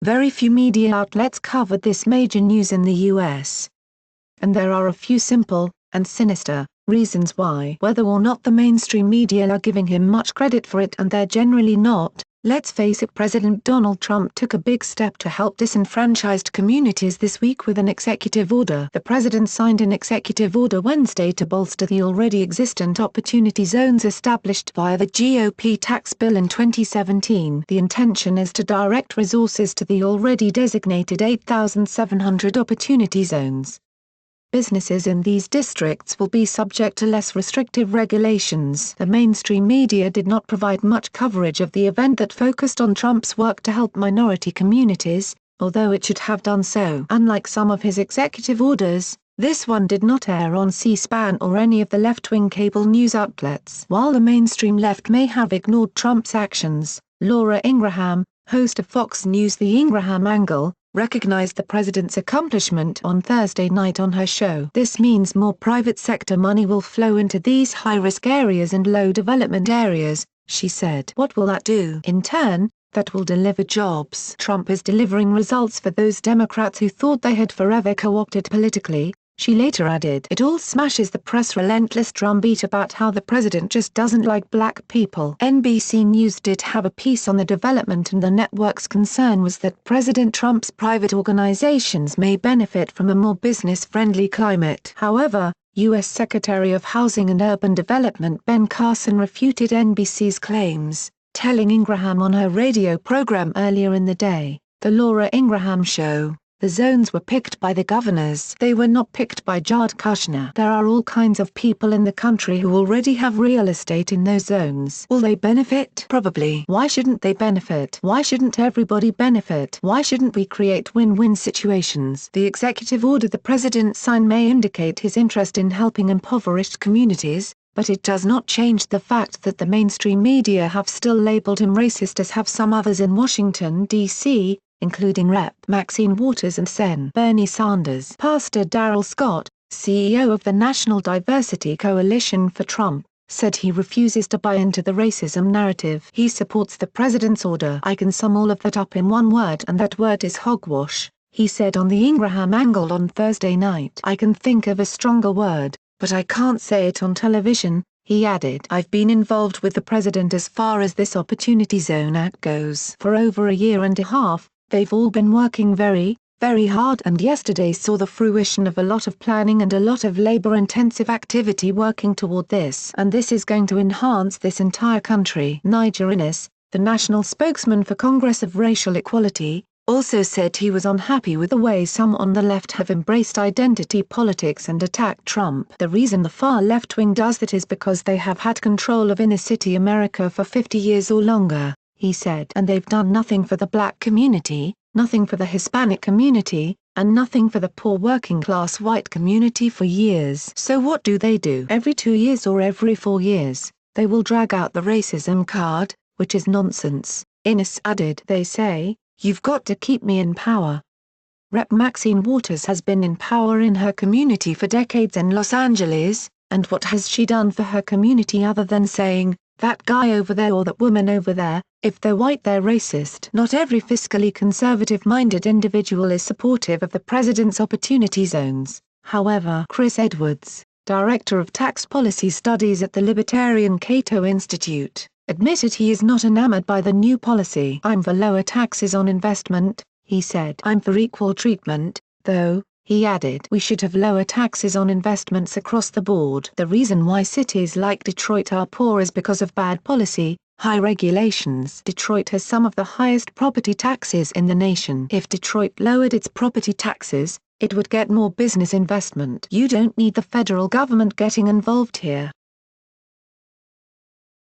Very few media outlets covered this major news in the US. And there are a few simple, and sinister, reasons why. Whether or not the mainstream media are giving him much credit for it, and they're generally not. Let's face it, President Donald Trump took a big step to help disenfranchised communities this week with an executive order. The president signed an executive order Wednesday to bolster the already existent opportunity zones established via the GOP tax bill in 2017. The intention is to direct resources to the already designated 8,700 opportunity zones. Businesses in these districts will be subject to less restrictive regulations. The mainstream media did not provide much coverage of the event that focused on Trump's work to help minority communities, although it should have done so. Unlike some of his executive orders, this one did not air on C-SPAN or any of the left-wing cable news outlets. While the mainstream left may have ignored Trump's actions, Laura Ingraham, host of Fox News' The Ingraham Angle, recognized the president's accomplishment on Thursday night on her show. This means more private sector money will flow into these high-risk areas and low-development areas, she said. What will that do? In turn, that will deliver jobs. Trump is delivering results for those Democrats who thought they had forever co-opted politically, she later added. It all smashes the press' relentless drumbeat about how the president just doesn't like black people. NBC News did have a piece on the development, and the network's concern was that President Trump's private organizations may benefit from a more business-friendly climate. However, U.S. Secretary of Housing and Urban Development Ben Carson refuted NBC's claims, telling Ingraham on her radio program earlier in the day, The Laura Ingraham Show, the zones were picked by the governors. They were not picked by Jared Kushner. There are all kinds of people in the country who already have real estate in those zones. Will they benefit? Probably. Why shouldn't they benefit? Why shouldn't everybody benefit? Why shouldn't we create win-win situations? The executive order the president signed may indicate his interest in helping impoverished communities, but it does not change the fact that the mainstream media have still labeled him racist, as have some others in Washington, D.C., including Rep. Maxine Waters and Sen. Bernie Sanders. Pastor Darrell Scott, CEO of the National Diversity Coalition for Trump, said he refuses to buy into the racism narrative. He supports the president's order. I can sum all of that up in one word, and that word is hogwash, he said on the Ingraham Angle on Thursday night. I can think of a stronger word, but I can't say it on television, he added. I've been involved with the president as far as this Opportunity Zone Act goes for over a year and a half. They've all been working very, very hard, and yesterday saw the fruition of a lot of planning and a lot of labor-intensive activity working toward this. And this is going to enhance this entire country. Niger Innis, the national spokesman for Congress of Racial Equality, also said he was unhappy with the way some on the left have embraced identity politics and attacked Trump. The reason the far left wing does that is because they have had control of inner-city America for 50 years or longer, he said. And they've done nothing for the black community, nothing for the Hispanic community, and nothing for the poor working-class white community for years. So what do? Every 2 years or every 4 years, they will drag out the racism card, which is nonsense, Innis added. They say, you've got to keep me in power. Rep. Maxine Waters has been in power in her community for decades in Los Angeles, and what has she done for her community other than saying, that guy over there or that woman over there, if they're white they're racist? Not every fiscally conservative-minded individual is supportive of the president's opportunity zones. However, Chris Edwards, director of tax policy studies at the Libertarian Cato Institute, admitted he is not enamored by the new policy. I'm for lower taxes on investment, he said. I'm for equal treatment, though, he added. We should have lower taxes on investments across the board. The reason why cities like Detroit are poor is because of bad policy, high regulations. Detroit has some of the highest property taxes in the nation. If Detroit lowered its property taxes, it would get more business investment. You don't need the federal government getting involved here.